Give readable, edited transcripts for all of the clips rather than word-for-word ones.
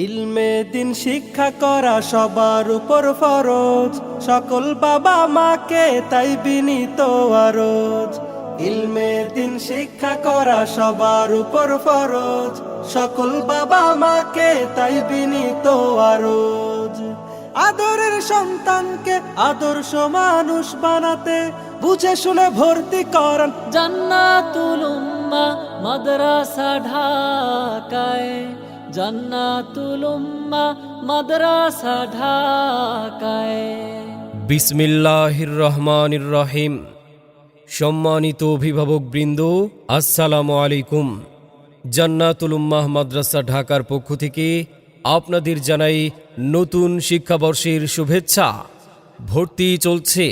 ইলমে দিন শিক্ষা করা সবার উপর ফরজ, সকল বাবা মাকে তাই বিনীত আরজ। ইলমে দিন শিক্ষা করা সবার উপর ফরজ, সকল বাবা মাকে তাই বিনীত আরজ। আদরের সন্তানকে আদর্শ মানুষ বানাতে বুঝে শুনে ভর্তি করান জান্নাতুল উম্মাহ মাদ্রাসা ঢাকায়, জান্নাতুল উম্মাহ মাদ্রাসা ঢাকায়। বিসমিল্লাহির রহমানির রহিম। সম্মানিত অভিভাবক বৃন্দ, আসসালামু আলাইকুম। জান্নাতুল উম্মাহ মাদ্রাসা ঢাকার পক্ষ থেকে আপনাদের জানাই নতুন শিক্ষাবর্ষের শুভেচ্ছা। ভর্তি চলছে,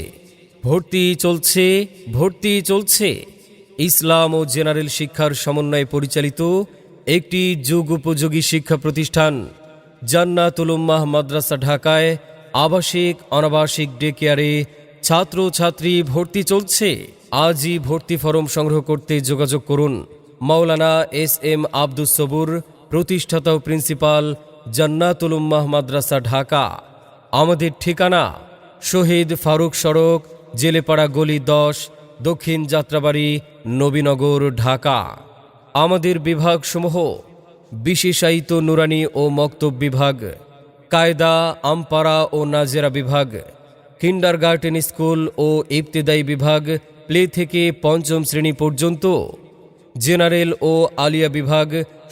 ভর্তি চলছে, ভর্তি চলছে। ইসলাম ও জেনারেল শিক্ষার সমন্বয়ে পরিচালিত একটি যুগ উপযোগী শিক্ষা প্রতিষ্ঠান জান্নাতুল উম্মাহ মাদ্রাসা ঢাকায় আবাসিক অনাবাসিক ডে কেয়ারে ছাত্রছাত্রী ভর্তি চলছে। আজই ভর্তি ফরম সংগ্রহ করতে যোগাযোগ করুন। মাওলানা এস.এম. আব্দুস সবুর, প্রতিষ্ঠাতা ও প্রিন্সিপাল, জান্নাতুল উম্মাহ মাদ্রাসা ঢাকা। আমাদের ঠিকানা শহীদ ফারুক সড়ক, জেলেপাড়া গলি 10, দক্ষিণ যাত্রাবাড়ি, নবীনগর, ঢাকা। আমাদের বিভাগসমূহ: বিশেষায়িত নুরানি ও মক্তব বিভাগ, কায়দা, আমপারা ও নাজেরা বিভাগ, কিন্ডারগার্টেন স্কুল ও ইবতেদায়ী বিভাগ প্লে থেকে 5ম শ্রেণী পর্যন্ত, জেনারেল ও আলিয়া বিভাগ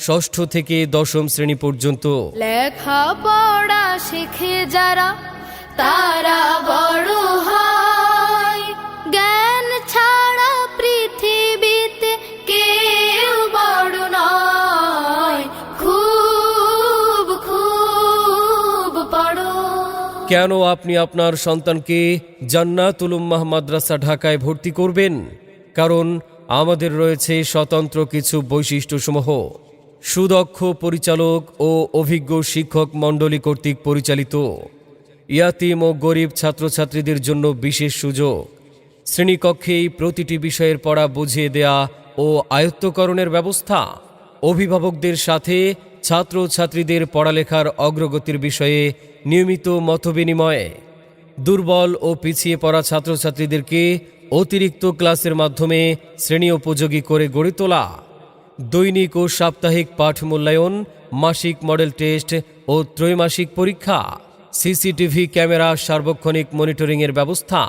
6ষ্ঠ থেকে 10ম শ্রেণী পর্যন্ত। লেখাপড়া শিখে যারা তারা বড় হয়, জ্ঞান ছাড়া পৃথিবীতে কেউ বড় নয়। খুব খুব পড়ো। কেন আপনি আপনার সন্তানকে জান্নাতুল উম্মাহ মাদ্রাসা ঢাকায় ভর্তি করবেন? কারণ আমাদের রয়েছে স্বতন্ত্র কিছু বৈশিষ্ট্যসমূহ। সুদক্ষ পরিচালক ও অভিজ্ঞ শিক্ষক মণ্ডলী কর্তৃক পরিচালিত, ইয়াতিম ও গরিব ছাত্রছাত্রীদের জন্য বিশেষ সুযোগ, শ্রেণীকক্ষেই প্রতিটি বিষয়ের পড়া বুঝিয়ে দেয়া ও আয়ত্তকরণের ব্যবস্থা, অভিভাবকদের সাথে ছাত্রছাত্রীদের পড়ালেখার অগ্রগতির বিষয়ে নিয়মিত মতবিনিময়, দুর্বল ও পিছিয়ে পড়া ছাত্রছাত্রীদেরকে অতিরিক্ত ক্লাসের মাধ্যমে শ্রেণী উপযোগী করে গড়ে তোলা, দৈনিক ও সাপ্তাহিক পাঠ মূল্যায়ন, মাসিক মডেল টেস্ট ও ত্রৈমাসিক পরীক্ষা, সিসিটিভি ক্যামেরা সার্বক্ষণিক মনিটরিংয়ের ব্যবস্থা।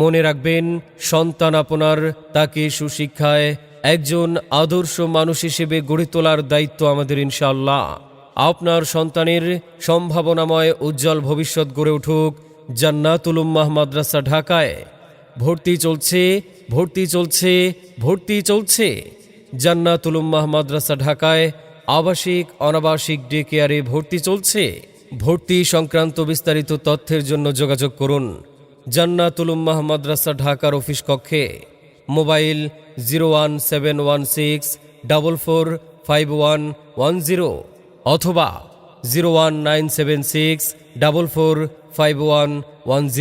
মনে রাখবেন, সন্তান আপনার, তাকে সুশিক্ষায় একজন আদর্শ মানুষ হিসেবে গড়ে তোলার দায়িত্ব আমাদের ইনশাআল্লাহ। আপনার সন্তানের সম্ভাবনাময় উজ্জ্বল ভবিষ্যৎ গড়ে উঠুক জান্নাতুল উম্মাহ মাদ্রাসা ঢাকায়। ভর্তি চলছে, ভর্তি চলছে, ভর্তি চলছে। জান্নাতুল উম্মাহ মাদ্রাসা ঢাকায় আবাসিক অনাবাসিক ডে কেয়ারে ভর্তি চলছে। ভর্তি সংক্রান্ত বিস্তারিত তথ্যের জন্য যোগাযোগ করুন জান্নাতুল উম্মাহ মাদ্রাসা ঢাকার অফিস কক্ষে। মোবাইল 01716445110 অথবা 01976445110।